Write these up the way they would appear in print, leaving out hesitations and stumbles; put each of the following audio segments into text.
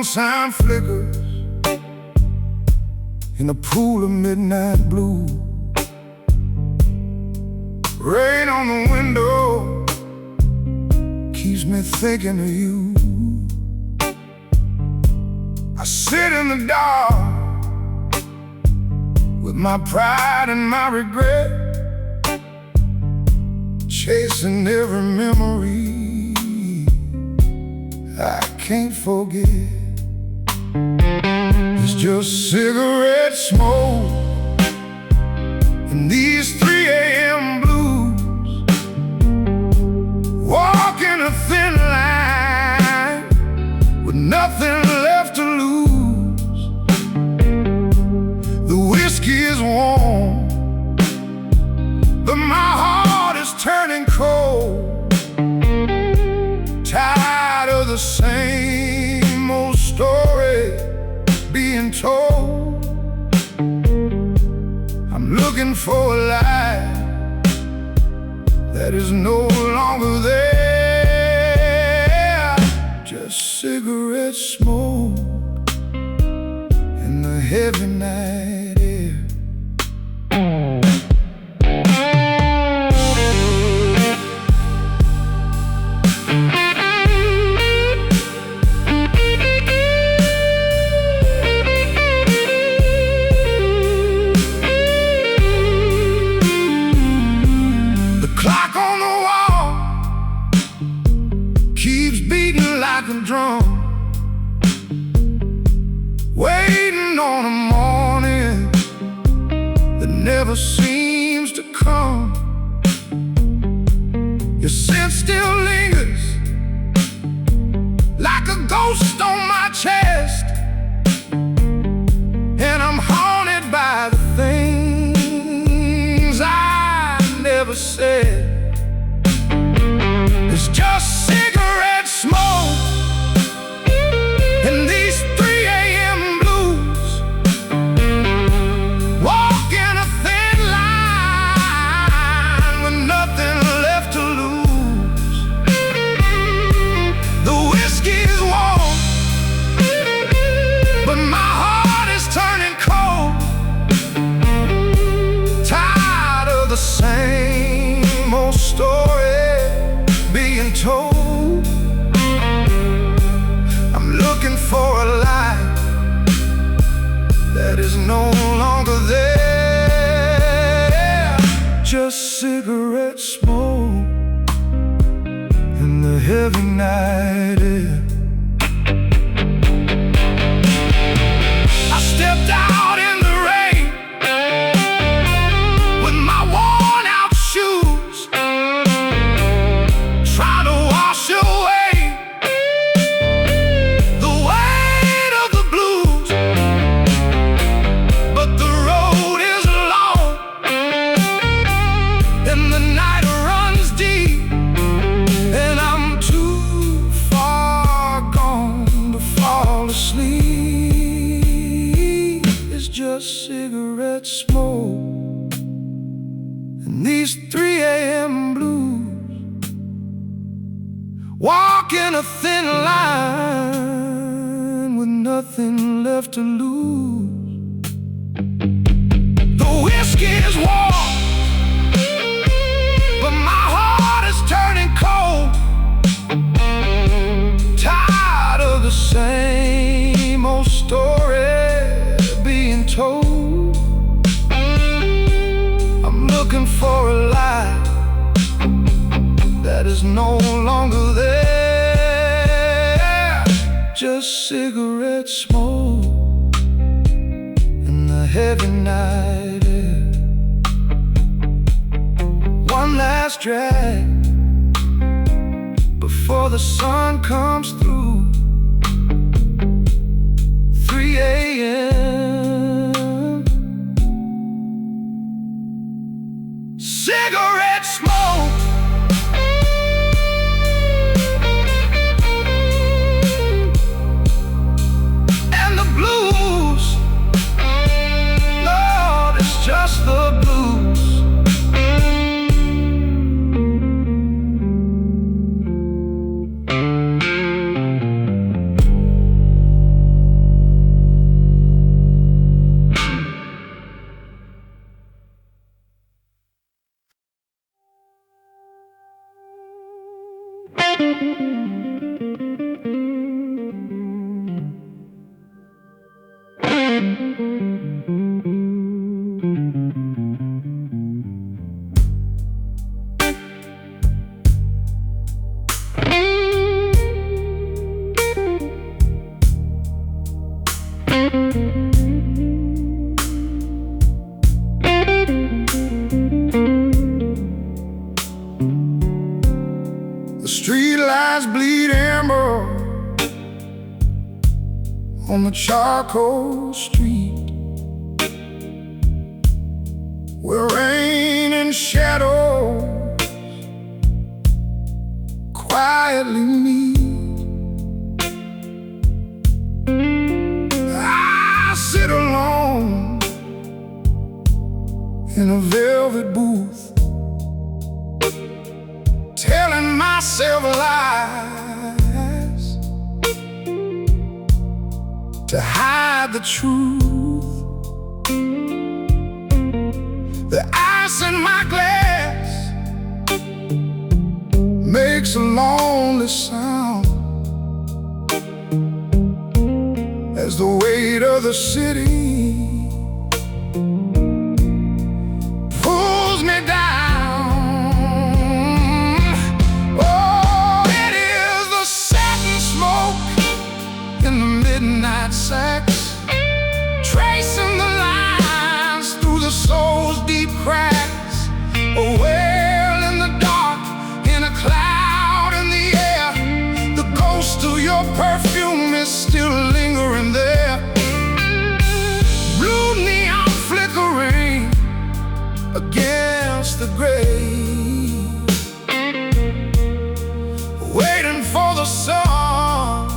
neon sign flickers in a pool of midnight blue. Rain on the window keeps me thinking of you. I sit in the dark with my pride and my regret, chasing every memory I can't forget. It's just cigarette smoke and these 3 a.m. blues, walking a thin line with nothing left to lose. The whiskey is warm, but my heart is turning cold. Tired of the same old story being told. I'm looking for a light that is no longer there. Just cigarette smoke in the heavy night air. Clock on the wall keeps beating like a drum, waiting on a morning that never seems to come. Your scent still lingers like a ghost on my chest, and I'm haunted by the things I never said. It's just cigarette smoke and these 3 a.m. blues, walking a thin line with nothing left to lose. The whiskey's warm, but my heart is turning cold. Tired of the same old story being told. I'm looking for a light that is no longer there. Just cigarette smoke in the heavy night air. I stepped out in the rain with my worn out shoes, trying to wash away the weight of the blues. But the road is long and the night runs deep, and I'm too far gone to fall asleep. It's just cigarette smoke and these 3 a.m. blues, walking a thin line with nothing left to lose. The whiskey is warm, but my heart is turning cold. Tired of the same old story being told. I'm looking for a light that is no longer there. Just cigarette smoke in the heavy night air. One last drag before the sun comes through. 3 a.m. cigarette smoke. Just the blues. The street lights bleed amber on the charcoal street, where rain and shadows quietly meet. I sit alone in a velvet booth, telling myself lies to hide the truth. The ice in my glass makes a lonely sound as the weight of the city pulls me down. Oh, it is the satin smoke in the midnight sax, tracing the lines through the soul's deep cracks. A well in the dark, in a cloud in the air, the ghost of your perfume is still lingering there. Blue neon flickering against the gray, waiting for the sun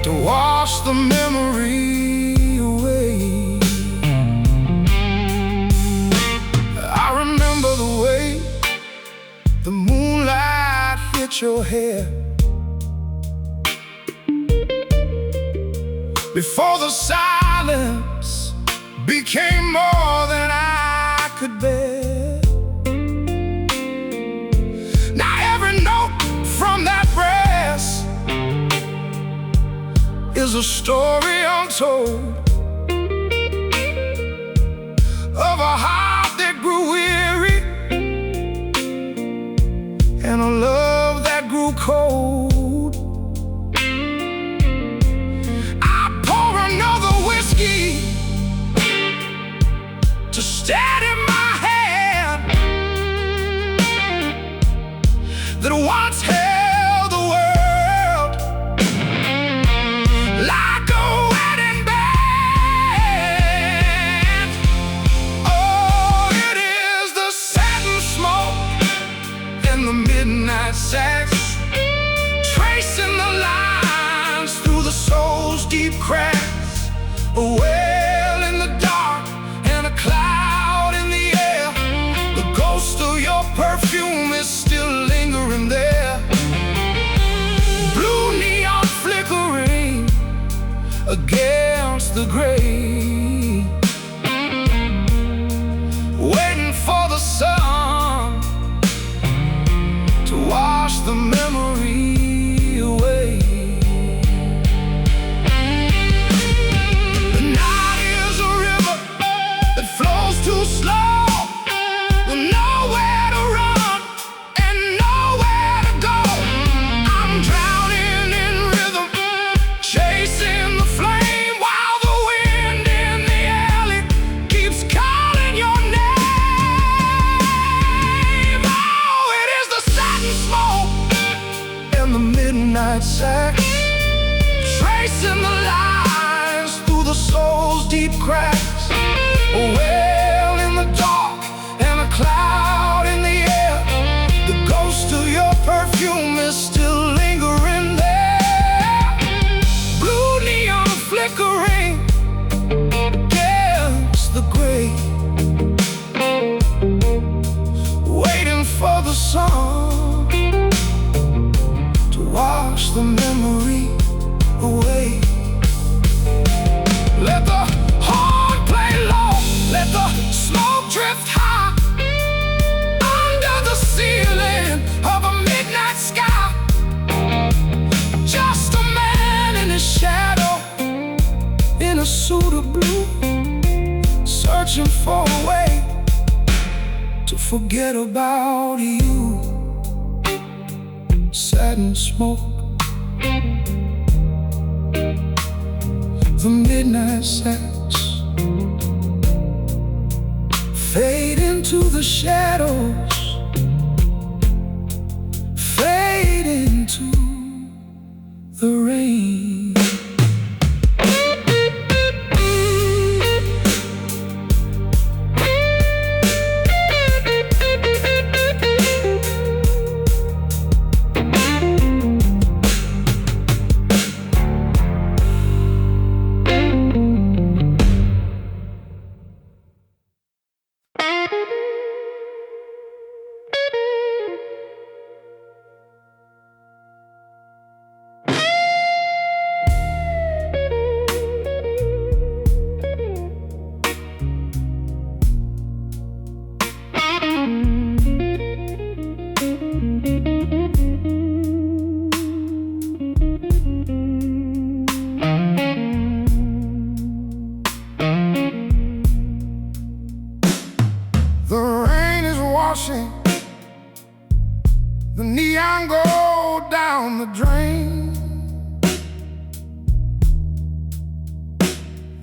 to wash the memory away. I remember the way the moonlight hit your hair before the silence became more than I could bear. Now every note from that brass is a story untold of a heart that grew weary and a love that grew cold. I pour another whiskey to steady my hand that once held the world like a wedding band. Oh, it is the satin smoke and the midnight sax, tracing the lines through the soul's deep cracks. A well in the dark and a cloud in the air, the ghost of your perfume is still lingering there. Blue neon flickering against the gray, waiting for the sun to wash the memory away. The night is a river that flows too slow, with nowhere to run and nowhere to go. I'm drowning in rhythm, chasing the flame, while the wind in the alley keeps calling your name. Oh, it is the satin smoke and the midnight sax, tracing the lines through the soul's deep cracks. A well in the dark and a cloud in the air, the ghost of your perfume is still lingering there. Blue neon flickering against the gray, waiting for the sun to wash the memory away. Let the horn play low, let the smoke drift high, under the ceiling of a midnight forget about you. Sat and smoked the midnight sex, fade into the shadows, fade into the rain. The neon go down the drain,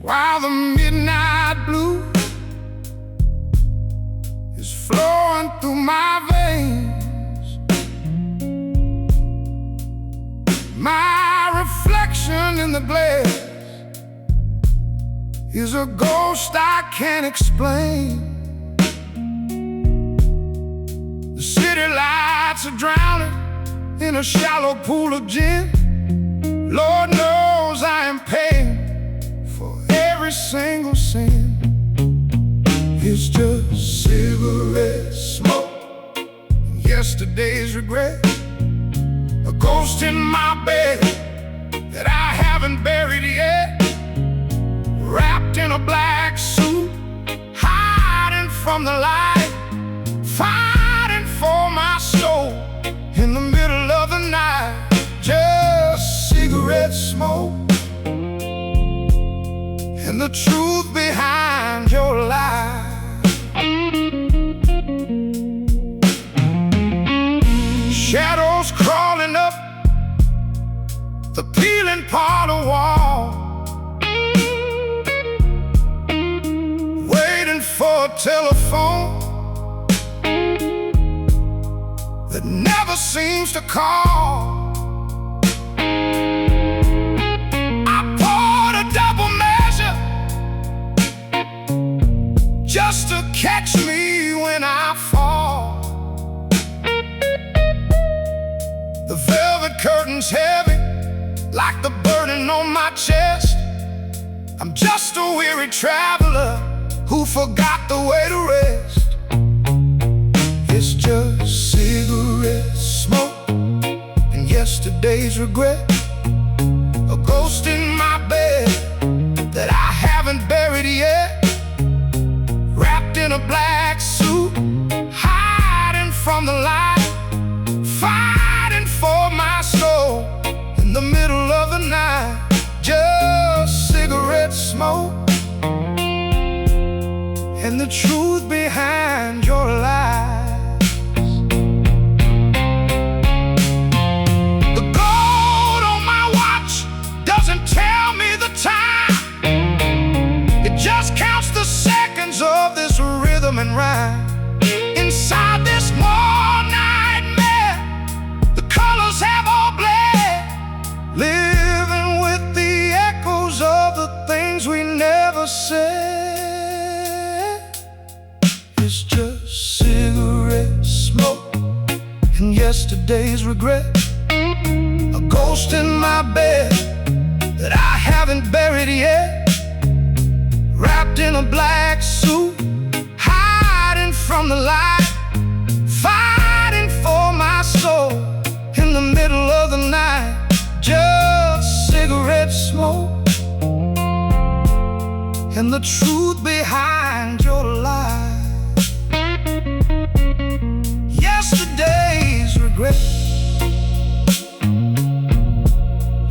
while the midnight blue is flowing through my veins. My reflection in the glass is a ghost I can't explain. The city lights are drowning in a shallow pool of gin. Lord knows I am paying for every single sin. It's just cigarette smoke and yesterday's regret, a ghost in my bed that I haven't buried yet, wrapped in a black suit, hiding from the light, fighting for my soul in the middle of the night. Just cigarette smoke and the truth behind your lie. Shadows crawling up the peeling parlor wall, waiting for a telephone that never seems to call. I poured a double measure just to catch me when I fall. The velvet curtain's heavy like the burden on my chest. I'm just a weary traveler who forgot the way to rest. It's just cigarette smoke and yesterday's regret, a ghost in my bed that I haven't buried yet, wrapped in a black suit, hiding from the light, fighting for my soul in the middle of the night. Just cigarette smoke and the truth behind your lies. The gold on my watch doesn't tell me the time, it just counts the seconds of this rhythm and rhyme. Inside this more nightmare, the colors have all bled, living with the echoes of the things we never said. It's just cigarette smoke and yesterday's regret, a ghost in my bed that I haven't buried yet, wrapped in a black suit, hiding from the light, fighting for my soul in the middle of the night. Just cigarette smoke and the truth behind your lies. Yesterday's regret,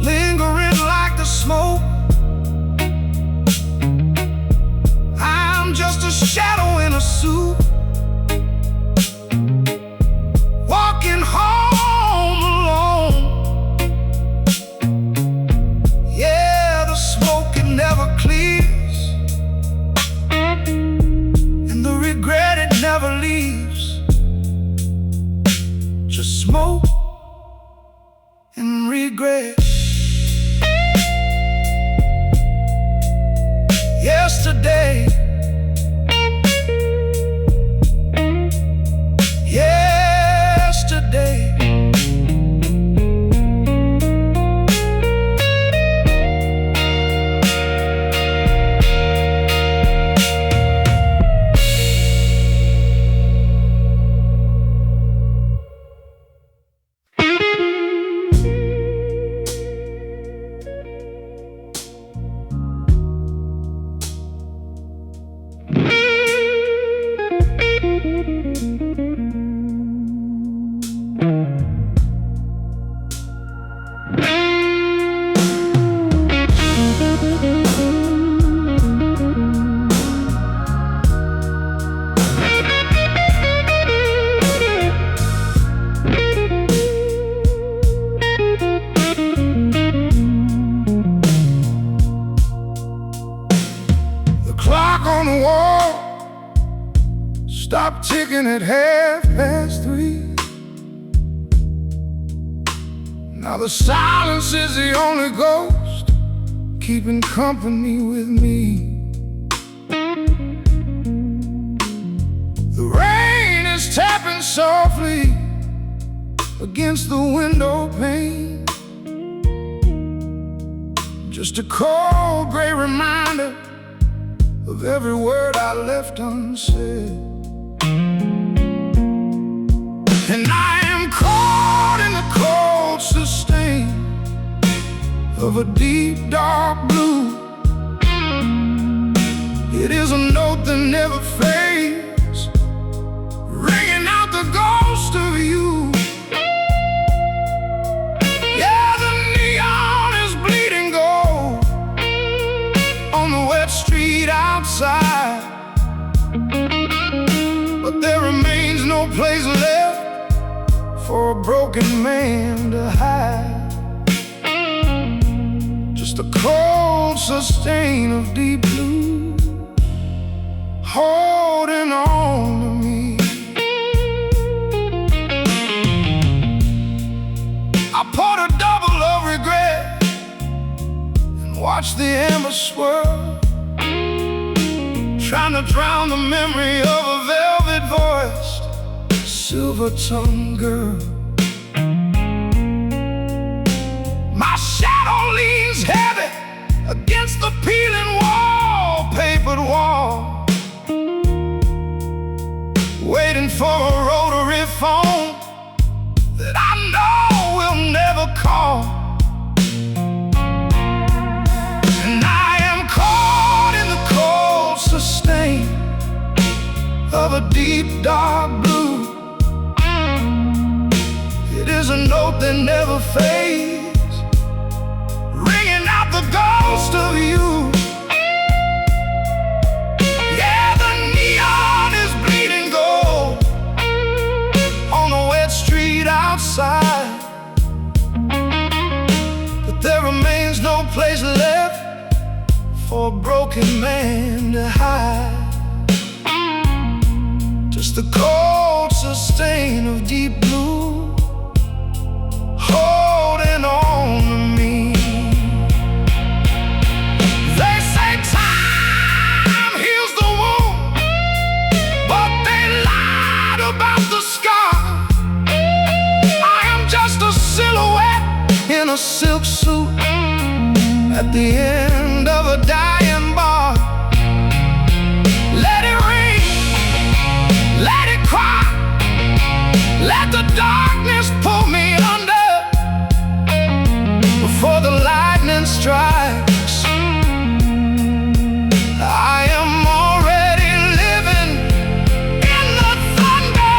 lingering like the smoke. I'm just a shadow in a suit, regret. Yesterday, yesterday, stop ticking at 3:30. Now the silence is the only ghost keeping company with me. The rain is tapping softly against the window pane. Just a cold gray reminder of every word I left unsaid. And I am caught in the cold sustain of a deep, dark blue. It is a note that never fades, ringing out the ghost of you. Yeah, the neon is bleeding gold on the wet street outside, but there remains no place left for a broken man to hide. Just a cold sustain of deep blues holding on to me. I poured a double of regret and watched the amber swirl, trying to drown the memory of a velvet-voiced, silver-tongued girl. My shadow leans heavy against the peeling wall-papered wall, waiting for a rotary phone that I know will never call. And I am caught in the cold sustain of a deep, dark blue. It is a note that never fades, ringing out the ghost of you. Yeah, the neon is bleeding gold on the wet street outside, but there remains no place left for a broken man to hide. Just the cold sustain of deep blue holding on to me. They say time heals the wound, but they lied about the scar. I am just a silhouette in a silk suit at the end of a dying bar. Let it ring, let it cry, let the darkness pull me under before the lightning strikes. I am already living in the thunder.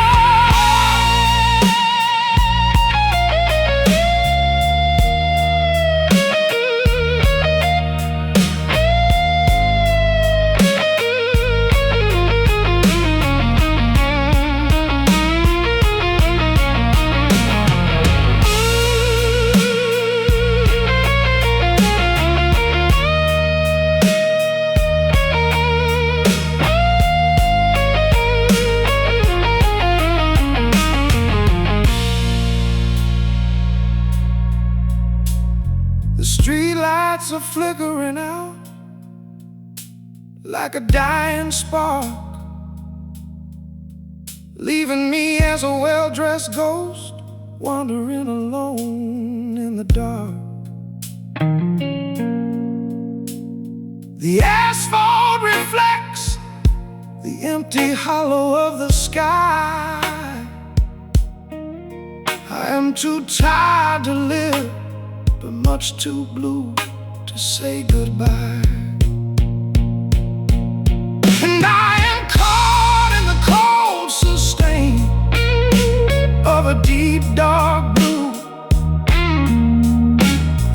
lights are flickering out like a dying spark, leaving me as a well-dressed ghost wandering alone in the dark. The asphalt reflects the empty hollow of the sky. I am too tired to live, but much too blue to say goodbye. And I am caught in the cold sustain of a deep dark blue.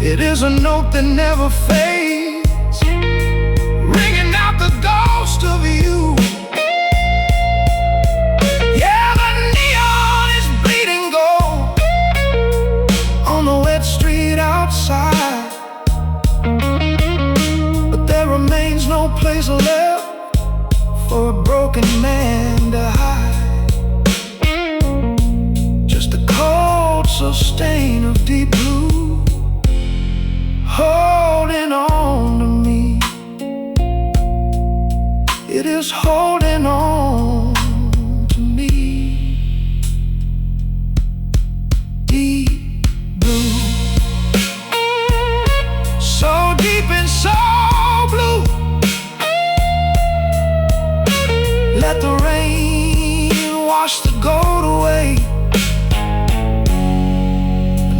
It is a note that never fades, ringing out the ghost of you. Yeah, the neon is bleeding gold on the wet street outside, but there remains no place left for a broken man to hide. Just a cold sustain of deep blue holding on to me. It is holding on to me. Deep blue, so deep and so blue. Let the rain wash the gold away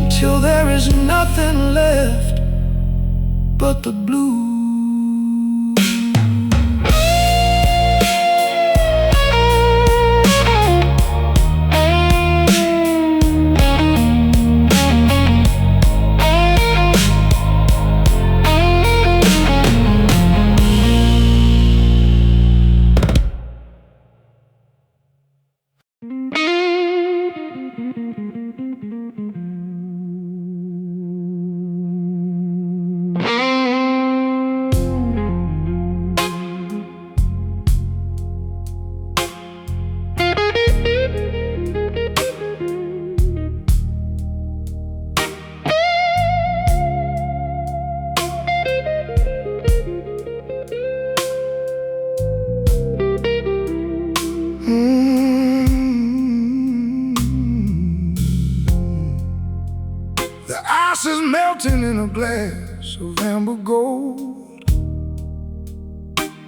until there is nothing left but the blue. The ice is melting in a glass of amber gold.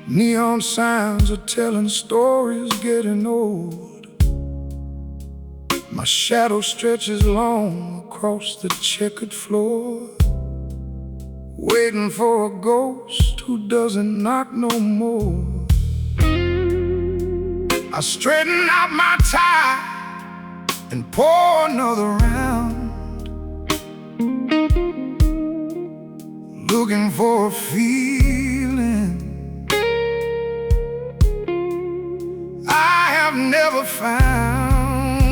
Neon signs are telling stories getting old. My shadow stretches long across the checkered floor, waiting for a ghost who doesn't knock no more. I straighten out my tie and pour another round, looking for a feeling I have never found.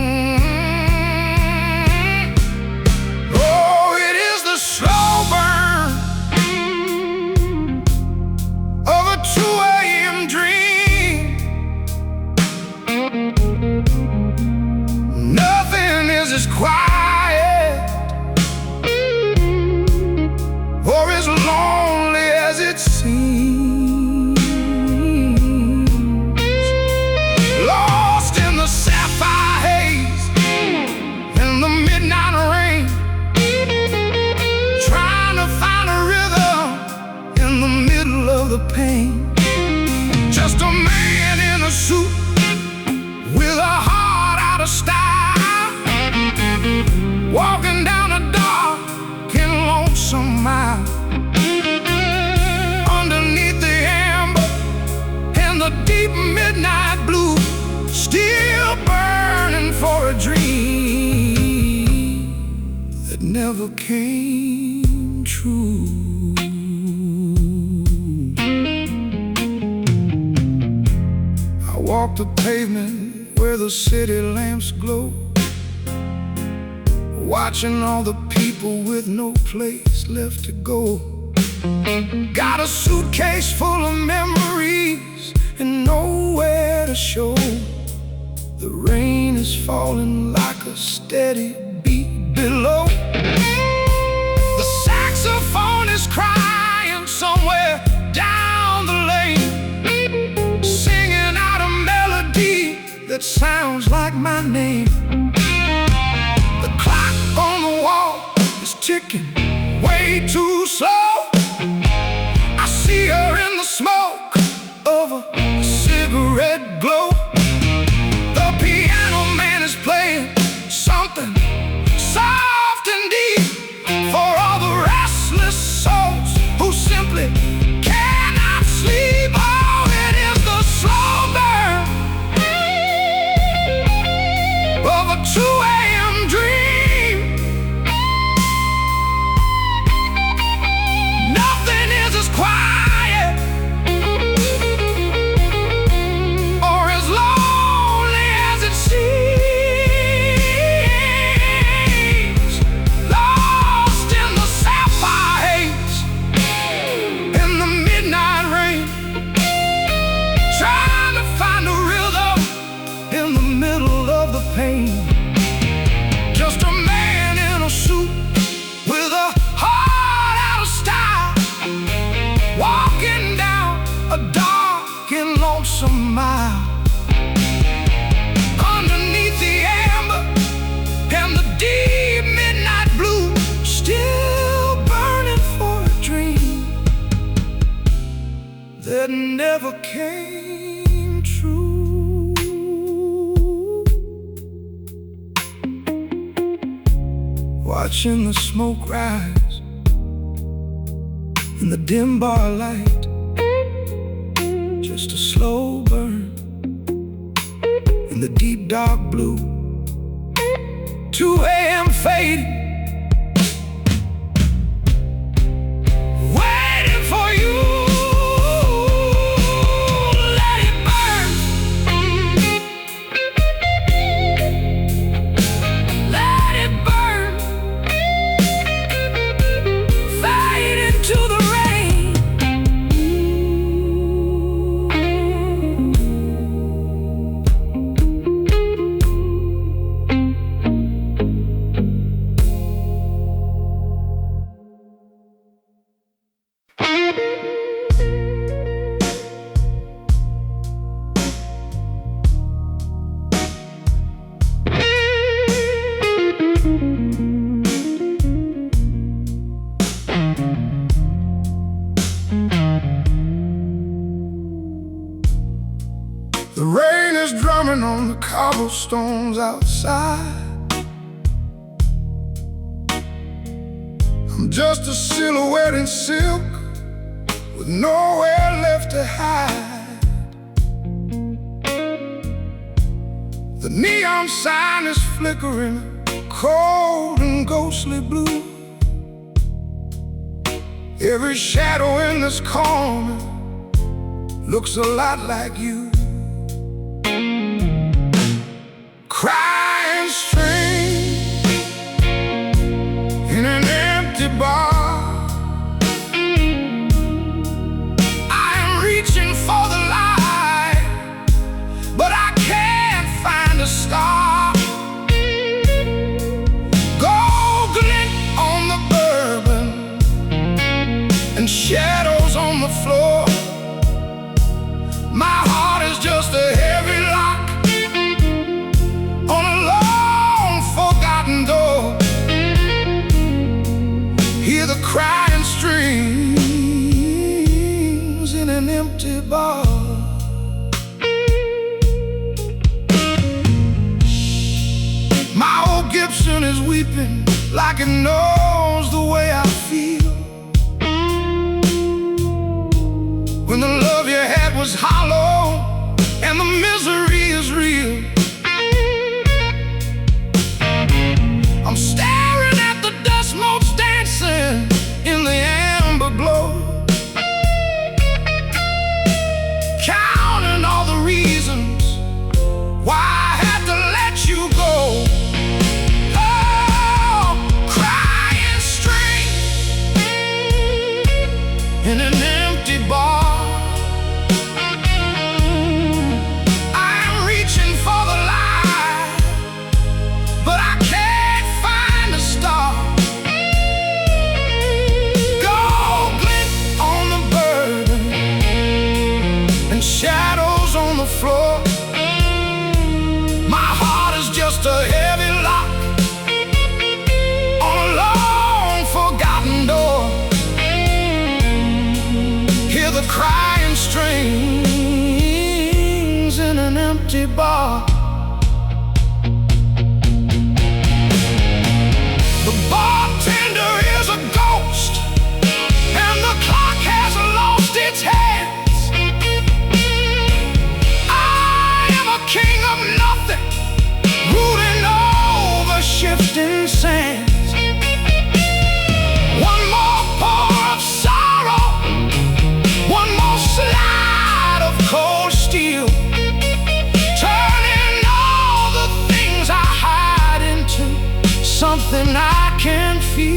Oh, it is the slow burn of a 2 a.m. dream. Nothing is as quiet or as lonely as it seems. Lost in the sapphire haze, in the midnight rain, trying to find a rhythm in the middle of the pain. Just a man in a suit with a heart out of style, walking down a dark and lonesome mile. Underneath the amber and the deep midnight blue, still burning for a dream that never came true. I walk the pavement where the city lamps glow, watching all the people with no place left to go. Got a suitcase full of memories and nowhere to show. The rain is falling like a steady beat below. The saxophone is crying somewhere down the lane, singing out a melody that sounds like my name. The clock on the wall is ticking way too slow. I see her in the smoke of a cigarette glow. The piano man is playing something soft and deep for all the restless souls who simply cannot sleep. Oh, it is the slow burn of a 2 a.m. dream. Nothing is as quiet or as lonely as it seems. Lost in the sapphire haze, in the midnight rain, trying to find a rhythm in the middle of the pain. Just a man in a suit with a heart out of style, walking down a dark and lonesome mile. Underneath the amber and the deep midnight blue, still burning for a dream that never came true. Watching the smoke rise in the dim bar light, just a slow burn in the deep dark blue. 2 a.m. fading, waiting for you. Let it burn, let it burn, fade into the rain. The rain is drumming on the cobblestones outside. I'm just a silhouette in silk with nowhere left to hide. The neon sign is flickering, cold and ghostly blue. Every shadow in this corner looks a lot like you. Crying strings in an empty bar. I am reaching for the light, but I can't find a star. Gold glint on the bourbon and shadows on the floor. My heart is just a heavy lock on a long forgotten door. Hear the crying strings in an empty bar. My old Gibson is weeping like it knows the way I feel. When the love you had was hollow and the misery is real. I'm staring at the dust motes dancing in the amber glow, counting all the reasons why I had to let you go. Oh, crying empty bar. The bartender is a ghost, and the clock has lost its hands. I am a king of nothing, ruling over shifting sands. One more pour of sorrow, one more slide of cold steel, turning all the things I hide into something I can feel.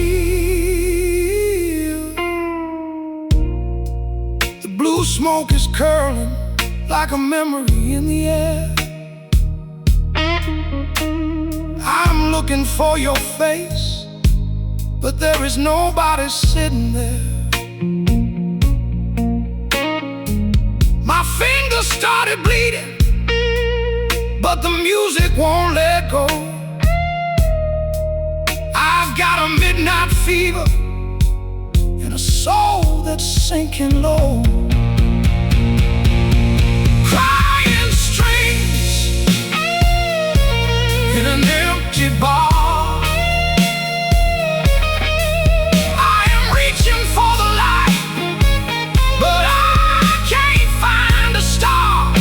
The blue smoke is curling like a memory in the air. I'm looking for your face, but there is nobody sitting there. My fingers started bleeding, but the music won't let go. I've got a midnight fever and a soul that's sinking low. Crying strings in an empty bar. I am reaching for the light, but I can't find a star.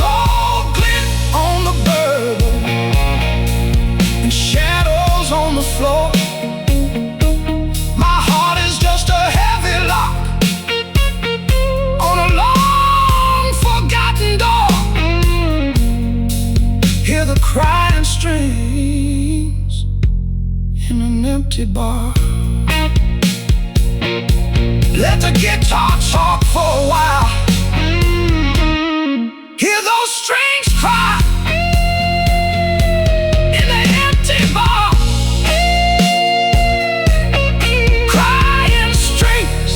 Gold glint on the bourbon and shadows on the floor. My heart is just a heavy lock on a long forgotten door. Hear the crying strings in an empty bar. Let the guitar talk for a while. Hear those strings cry in the empty bar. Crying strings,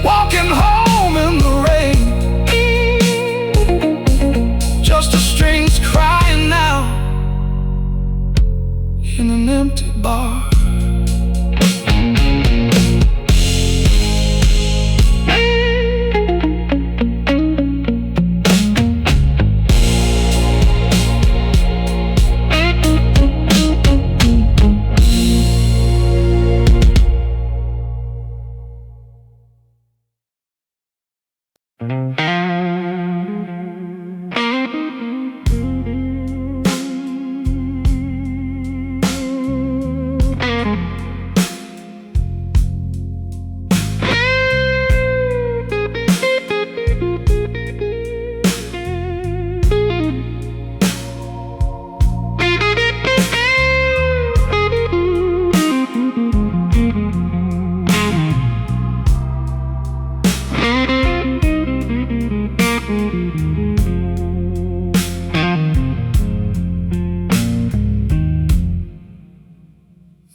walking home in the rain. Just the strings crying now in an empty bar.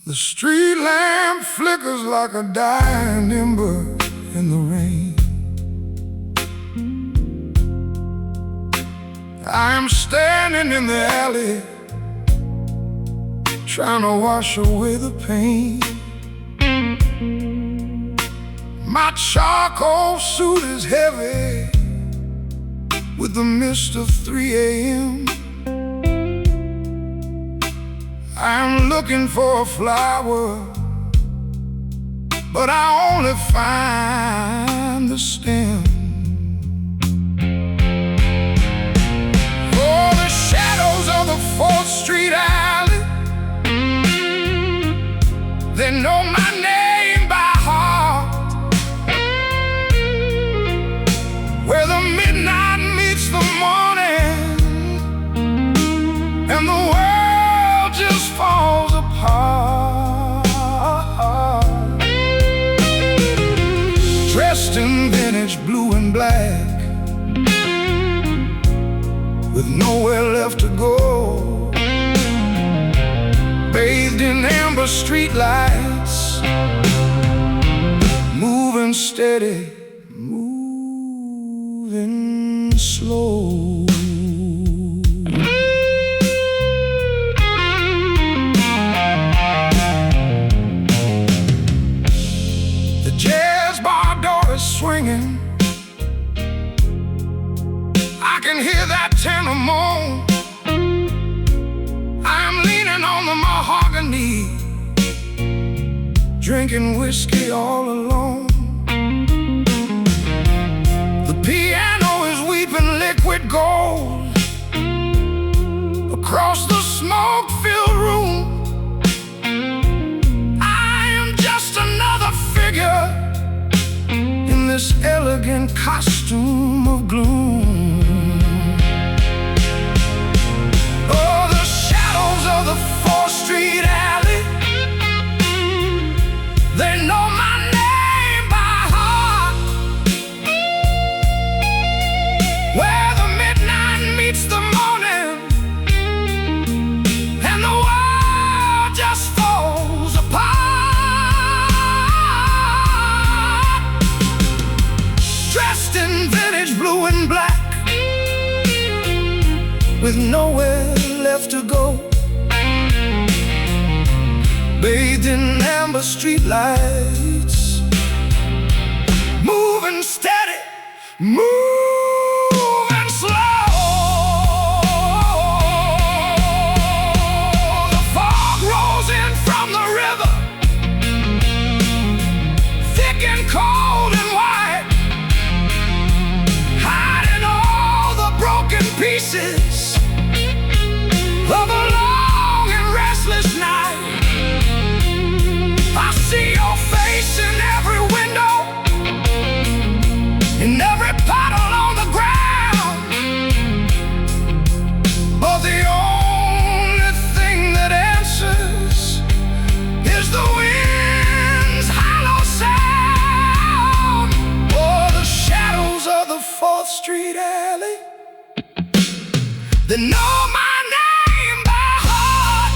The street lamp flickers like a dying ember in the rain. I am standing in the alley, trying to wash away the pain. My charcoal suit is heavy with the mist of 3 a.m. I'm looking for a flower, but I only find the stem. For the shadows of the 4th Street alley, they know my name by heart. Where the midnight meets the morning and the world just falls apart. Dressed in vintage blue and black, with nowhere left to go, bathed in amber street lights, moving steady, moving slow. The jazz bar door is swinging, knee, drinking whiskey all alone. The piano is weeping liquid gold across the smoke-filled room. I am just another figure in this elegant costume of gloom. Oh, the shadows of the 4th Street alley, they know my name by heart. Where the midnight meets the morning and the world just falls apart. Dressed in vintage blue and black, with nowhere left to go, bathed in amber streetlights, moving steady, moving slow. The fog rolls in from the river, thick and cold and white, hiding all the broken pieces of a long and restless night. I see your face in every window, in every puddle on the ground. But the only thing that answers is the wind's hollow sound. Oh, the shadows of the 4th Street alley, they know my name by heart.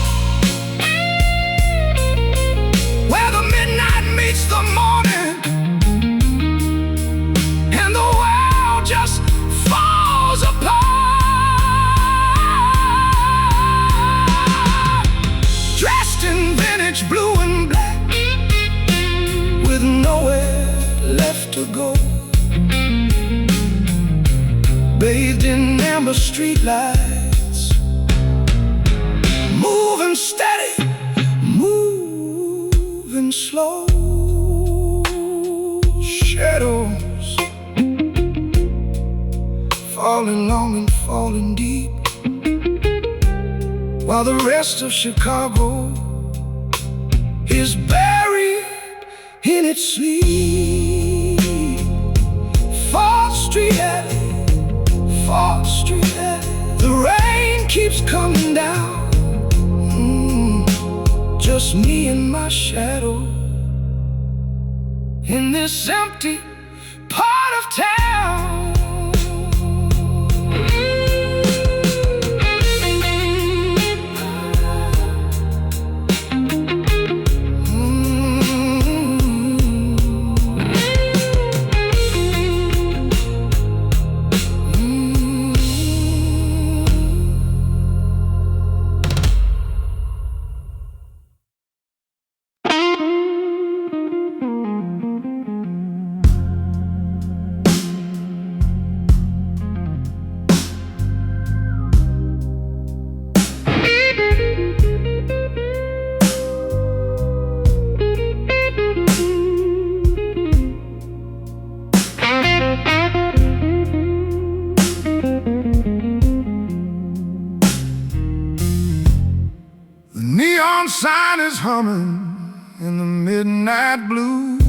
Where the midnight meets the morning and the world just falls apart. Dressed in vintage blue and black, with nowhere left to go, bathed in amber streetlights, moving steady, moving slow. Shadows falling long and falling deep, while the rest of Chicago is buried in its sleep. 4th Street alley, 4th Street alley, the rain keeps coming down. Just me and my shadow in this empty part of town. Neon sign is humming in the midnight blues.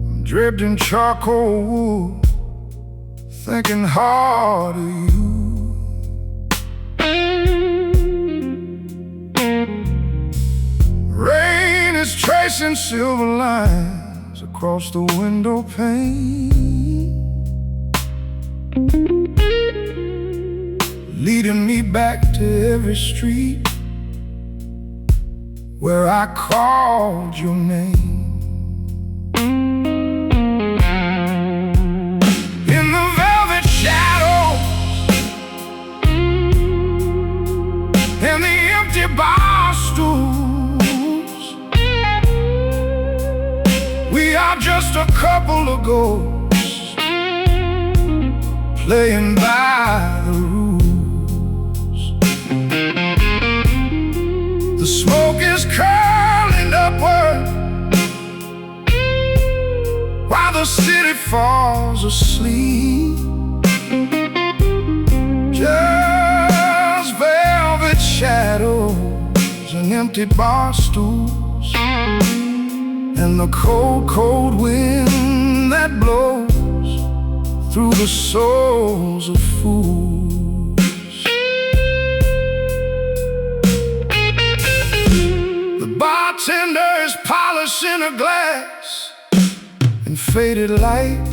I'm draped in charcoal wool, thinking hard of you. Rain is tracing silver lines across the window pane, leading me back to every street where I called your name. In the velvet shadows and the empty bar stools, we are just a couple of ghosts playing by by the rules. The smoke is curling upward while the city falls asleep. Just velvet shadows and empty bar stools, and the cold, cold wind that blows through the souls of fools. The bartender is polishing a glass in faded light.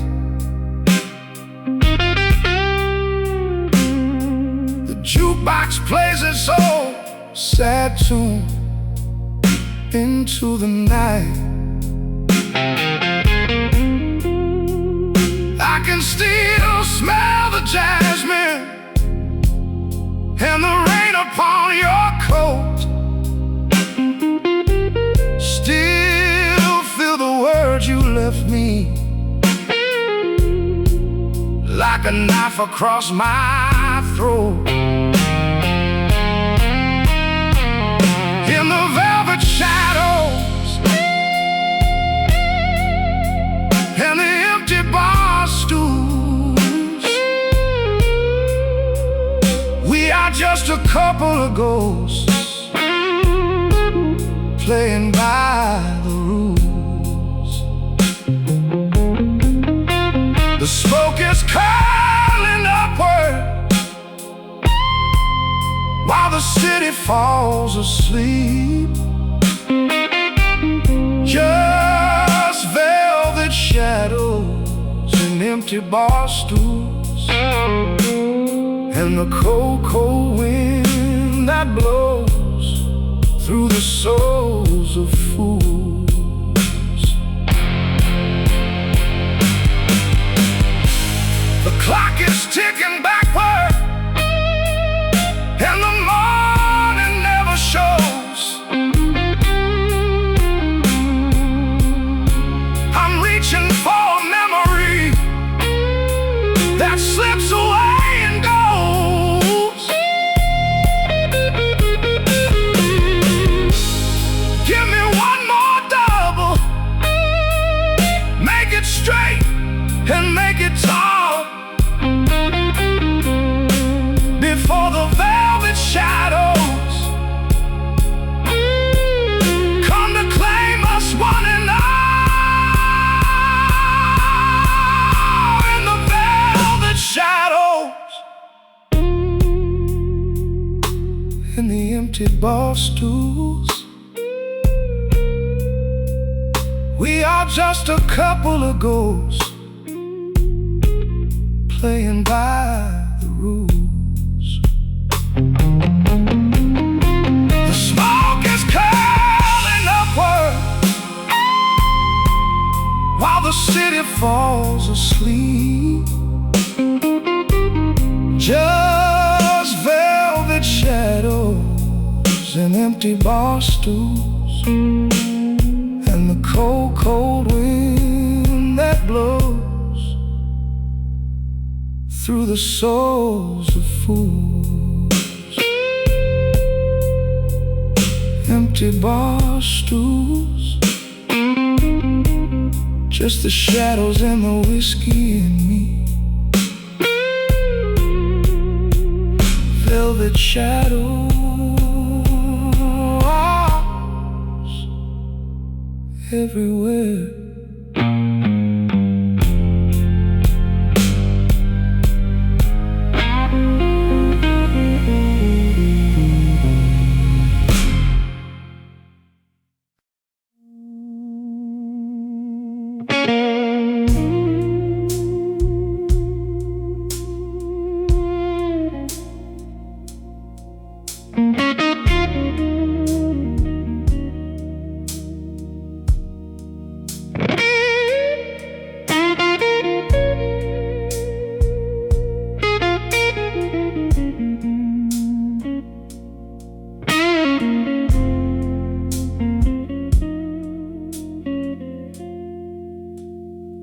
The jukebox plays its old sad tune into the night. I can still smell the jasmine and the rain upon your coat. Still feel the words you left me like a knife across my throat. In the velvet shadows and the empty bar stools, we are just a couple of ghosts playing by the rules. The smoke is curling upward while the city falls asleep. Just velvet shadows and empty bar stools, and the cold, cold wind that blows through the souls of fools. The clock is ticking backward and the morning never shows. I'm reaching for a memory that slips away and goes. Give me one more double, make it straight and make it tall, before the velvet shadows come to claim us one and all. In the velvet shadows, in the empty bar stools, we are just a couple of ghosts playing by the rules. The smoke is curling upward while the city falls asleep. Just velvet shadows and empty bar stools, and the cold, cold wind that blows through the souls of fools. Empty bar stools, just the shadows and the whiskey in me. Velvet shadows everywhere.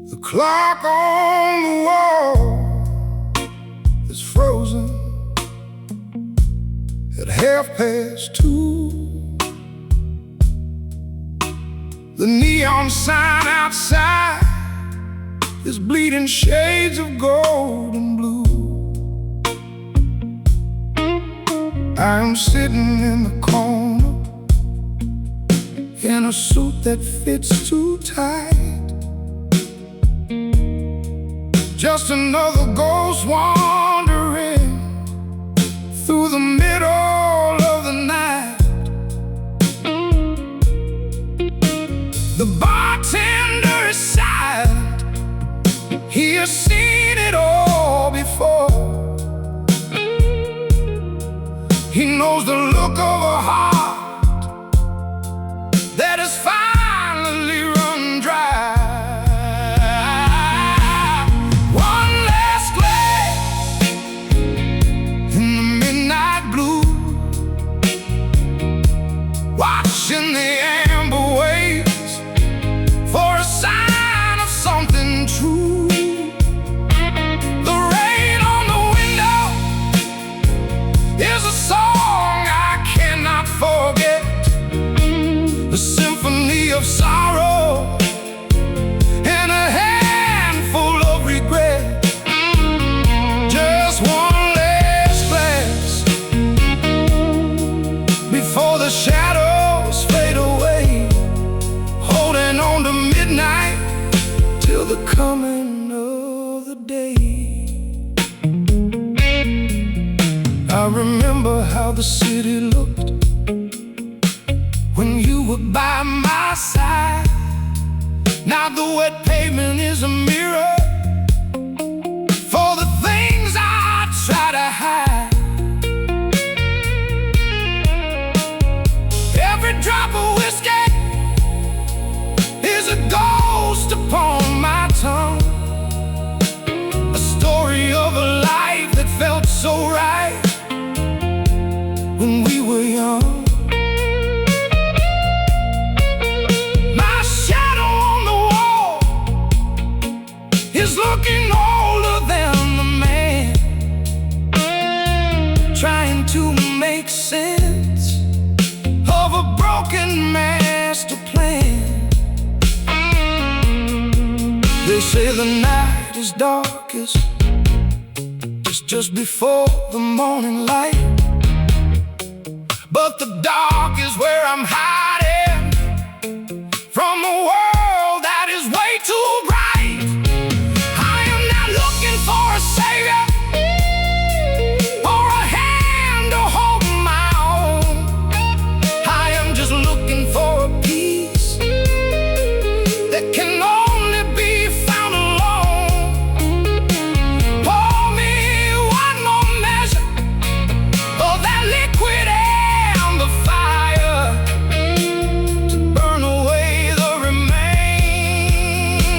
The clock on the wall is frozen 2:30. The neon sign outside is bleeding shades of gold and blue. I am sitting in the corner in a suit that fits too tight. Just another ghost wandering through the middle of the night. The bartender is silent. He has seen it all before. He knows the look of a heart that has finally run dry. One last glass in the midnight blue, watching the amber waves for a sign of something true. The rain on the window is a song I cannot forget, a symphony of sorrow and a handful of regret. Just one last glass before the shadows fade away, holding on to midnight till the coming of the day. I remember how the city looked when you were by my side. Now the wet pavement is a mirror for the things I try to hide. Every drop of whiskey is a ghost upon my tongue, a story of a life that felt so right when we were young. My shadow on the wall is looking older than the man, trying to make sense of a broken master plan. They say the night is darkest just before the morning light, but the dark is where I'm hiding from a world that is way too bright. I am not looking for a savior or a hand to hold my own. I am just looking for a peace that can only be found alone. Pour me one more measure of that liquid and the fire to burn away the remains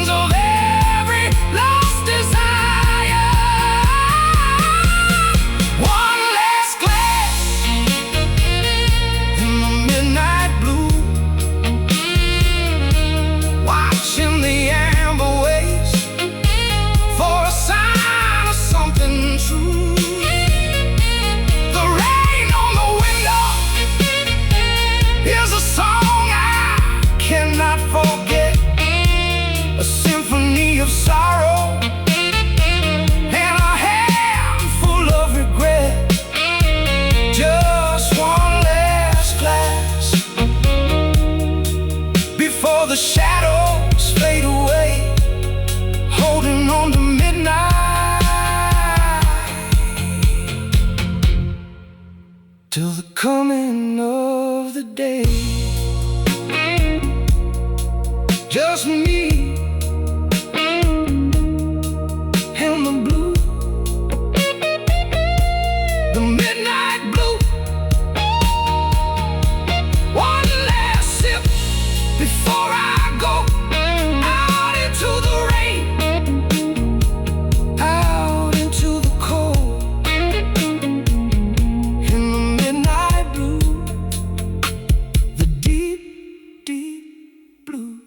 of every lost desire. One last glass in the midnight blue, watching the amber waves for a sign of something true. The rain on the window is a song I cannot forget, a symphony of sorrow and a handful of regret. Just one last glass before the shadows fade away, holding on to midnight till the coming of the day. Just me and the blue, the midnight blue. One last sip before I go out into the rain, out into the cold, in the midnight blue, the deep, deep blue.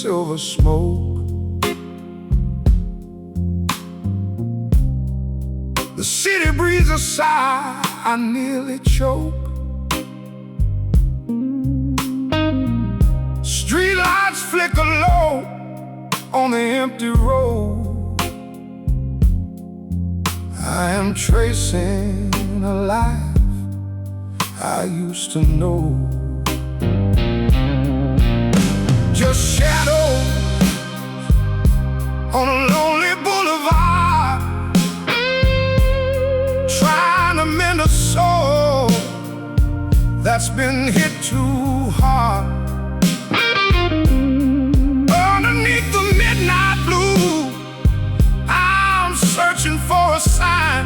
silver smoke. The city breathes a sigh, I nearly choke. Streetlights flicker low on the empty road. I am tracing a life I used to know. Just shadows on a lonely boulevard, trying to mend a soul that's been hit too hard. Underneath the midnight blue, I'm searching for a sign,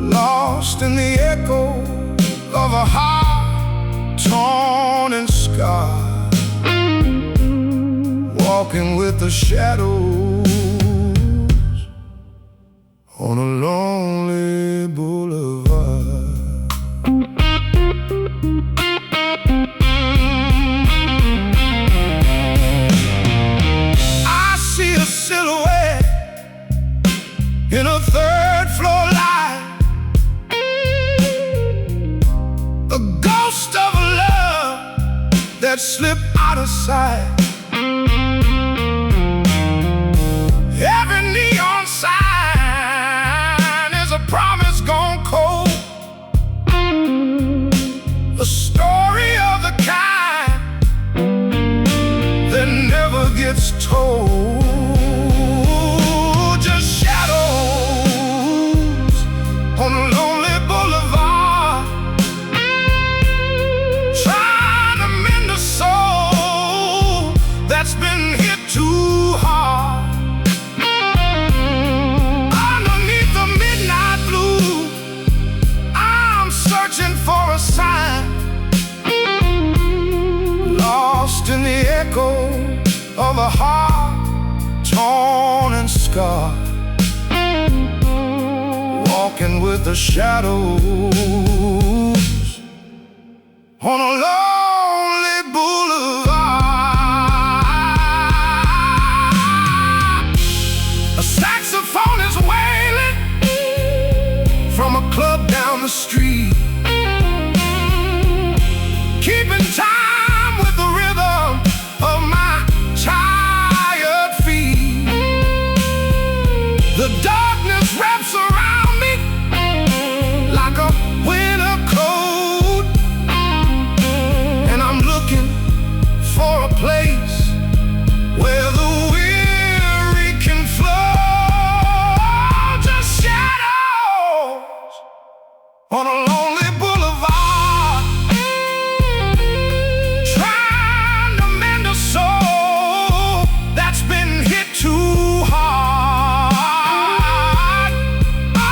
lost in the echo of a heart torn and scarred, walking with the shadows on a lonely boulevard. I see a silhouette in a third floor light, the ghost of a love that slipped out of sight. Every neon sign is a promise gone cold, a story of the kind that never gets told. Just shadows on a lonely boulevard, trying to mend a soul that's been hit too hard. Underneath the midnight blue, I'm searching for a sign, lost in the echo of a heart torn and scarred, walking with the shadows on a lonely boulevard. A saxophone is wailing from a club down the street, keeping time with the rhythm of my tired feet. The darkness wraps around me like a winter coat, and I'm looking for a place where the weary can flow. Just shadows on a lonely boulevard, trying to mend a soul that's been hit too hard.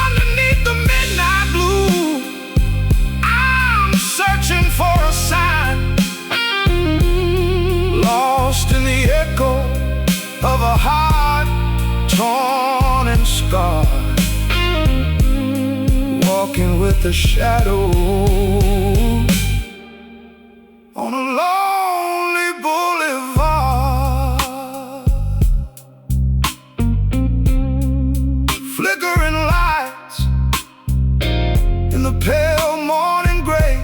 Underneath the midnight blue, I'm searching for a sign, lost in the echo of a heart torn and scarred, walking with the shadows on a lonely boulevard. Flickering lights in the pale morning gray,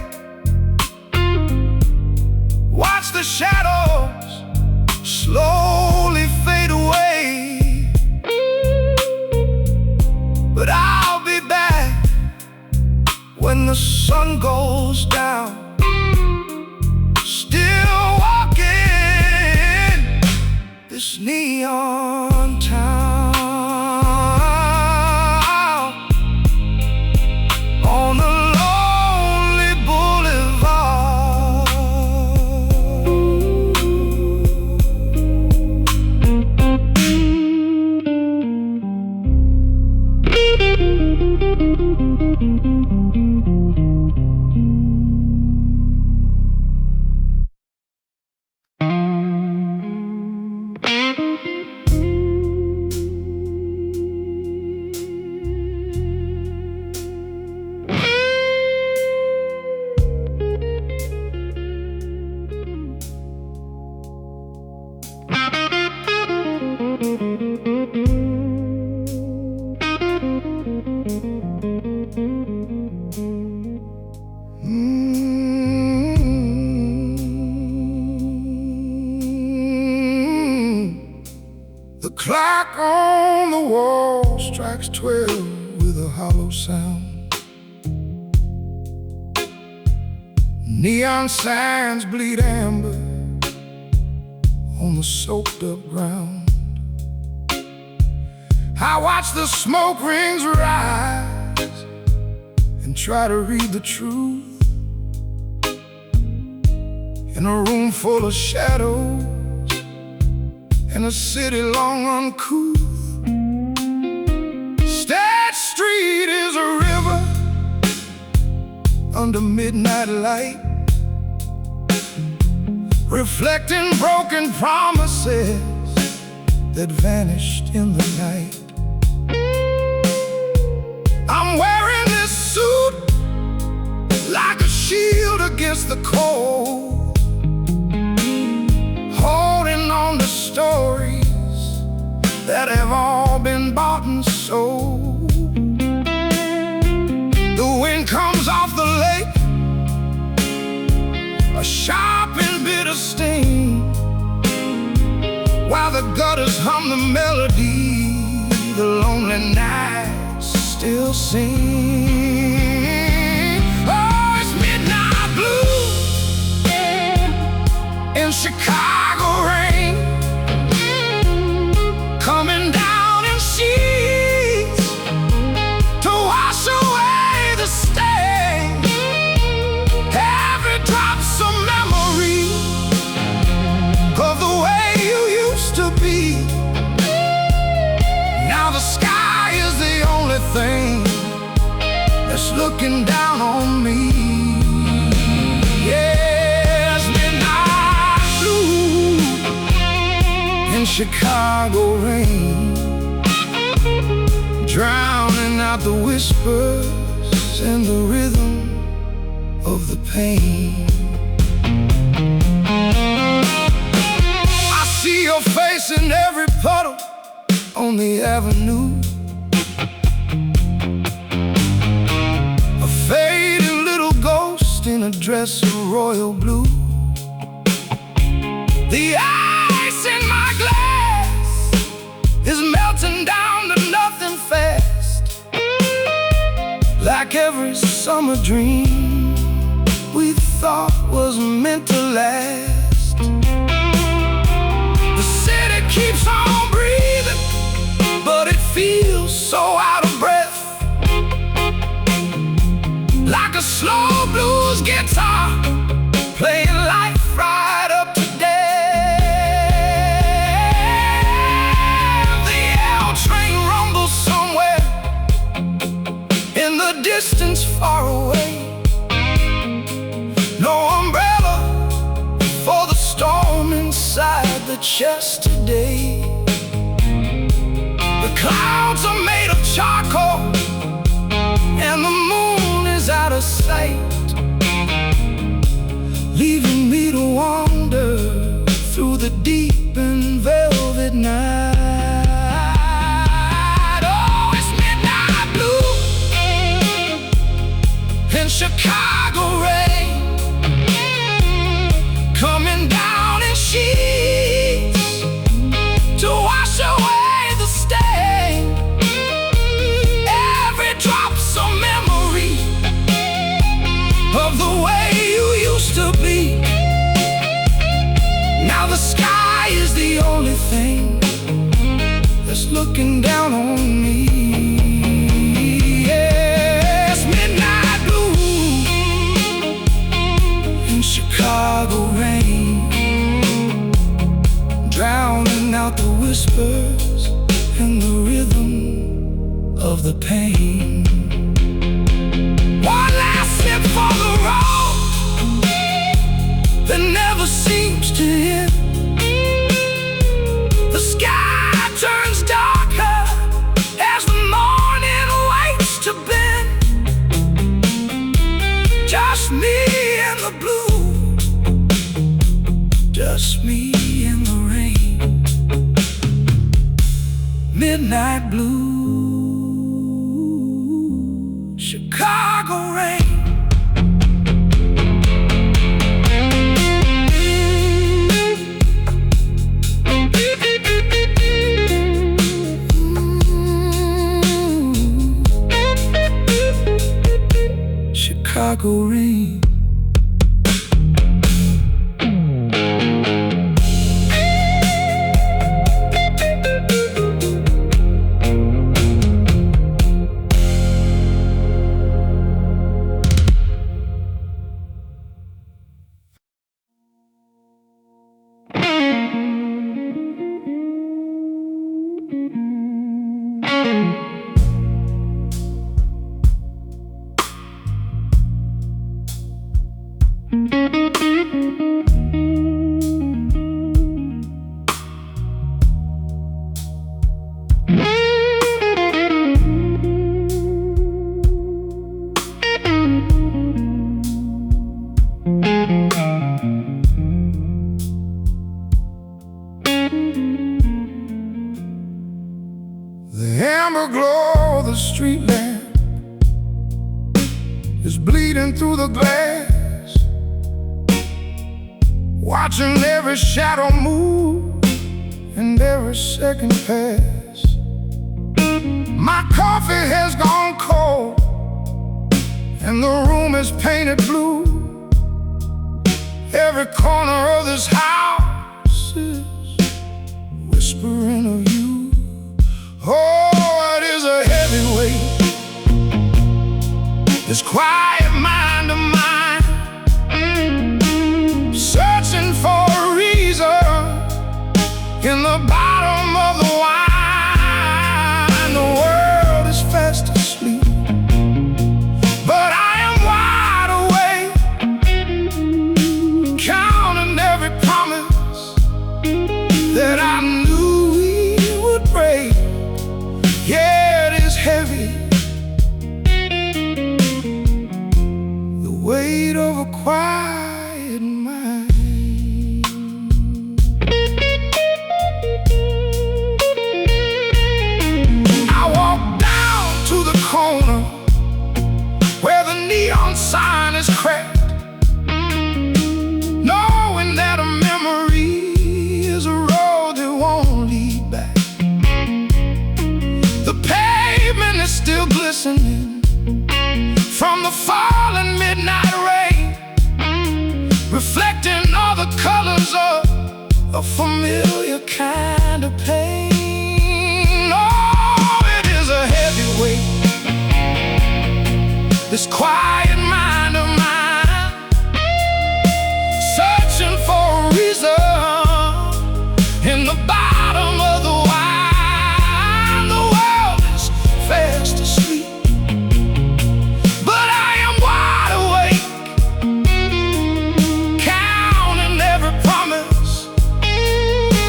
watch the shadows slowly fade away. But I'll be back when the sun goes down, still walking this neon town on a lonely boulevard. clock on the wall strikes 12 with a hollow sound. Neon signs bleed amber on the soaked up ground. I watch the smoke rings rise and try to read the truth in a room full of shadows, in a city long uncouth. State Street is a river under midnight light, reflecting broken promises that vanished in the night. I'm wearing this suit like a shield against the cold, holding on to stories that have all been bought and sold. The wind comes off the lake, a sharp and bitter sting, while the gutters hum the melody the lonely nights still sing. Oh, it's midnight blues in Chicago rain, coming down in sheets to wash away the stain. Every drop's a memory of the way you used to be. Now the sky is the only thing that's looking down on me. Yes, midnight blue in Chicago rain, drowning out the whispers and the rhythm of the pain. I see your face in every puddle on the avenue, a fading little ghost in a dress of royal blue. The ice in my glass is melting down to nothing fast, like every summer dream we thought was meant to last. The city keeps on breathing, but it feels so out of breath, like a slow blues guitar playing life right up to death. The L train rumbles somewhere in the distance far away. No umbrella for the storm inside the chest today. The clouds are made of charcoal and the moon is out of sight, leaving me to wander through the deep and velvet night. Oh, it's midnight blue in Chicago rain, coming down in sheets to wash away the stain. Every drop's a memory of the way you used to be. Now the sky is the only thing that's looking down on me. Yes, midnight blue in Chicago rain, drowning out the whispers and the rhythm of the pain. One last sip for the road that never seems to end. The sky turns darker as the morning waits to bend. Just me and the blue, just me and the rain. Midnight blue, Chicago rain. amber glow of the street lamp is bleeding through the glass, watching every shadow move and every second pass. My coffee has gone cold and the room is painted blue. Every corner of this house is whispering of you. Oh, it is a heavy weight, this quiet mind of mine, searching for a reason in the bottom of the wine. The world is fast asleep, but I am wide awake, counting every promise that I knew we would break. Yeah, it is heavy, the weight of a quiet mind. I walk down to the corner where the neon sign is cracked, knowing that a memory is a road that won't lead back. The pavement is still glistening from the falling midnight rain, reflecting all the colors of a familiar kind of pain. Oh, it is a heavy weight, this quiet mind of mine, searching for a reason in the bottom of the wine. The world is fast asleep, but I am wide awake, counting every promise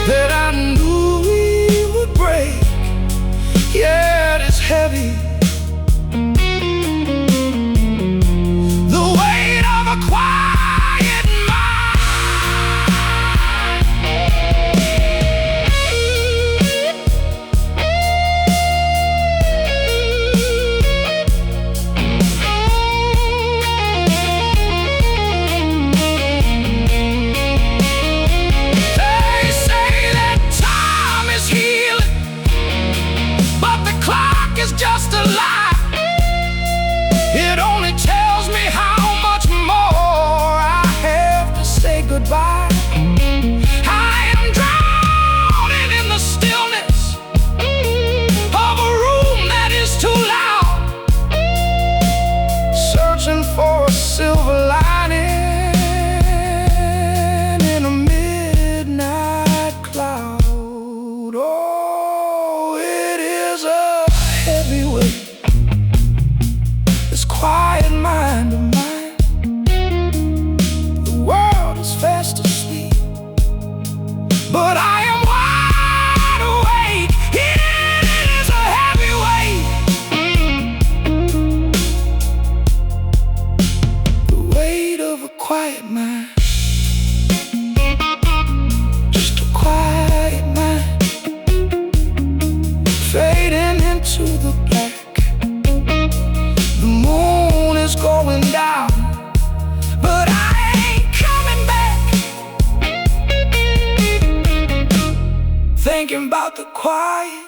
that I knew we would break. Yeah, it is heavy, the weight of a quiet mind. They say that time is healing, but the clock is just a lie. It only tells me how much more I have to say goodbye. I am drowning in the stillness of a room that is too loud, searching for a silver lining in a midnight cloud. Oh, it is a heavy weight, this quiet mind of mine. The world is fast asleep, but I am wide awake. It is a heavy weight, the weight of a quiet mind, just a quiet mind, fading into the black. The moon is going down, but I ain't coming back. Thinking about the quiet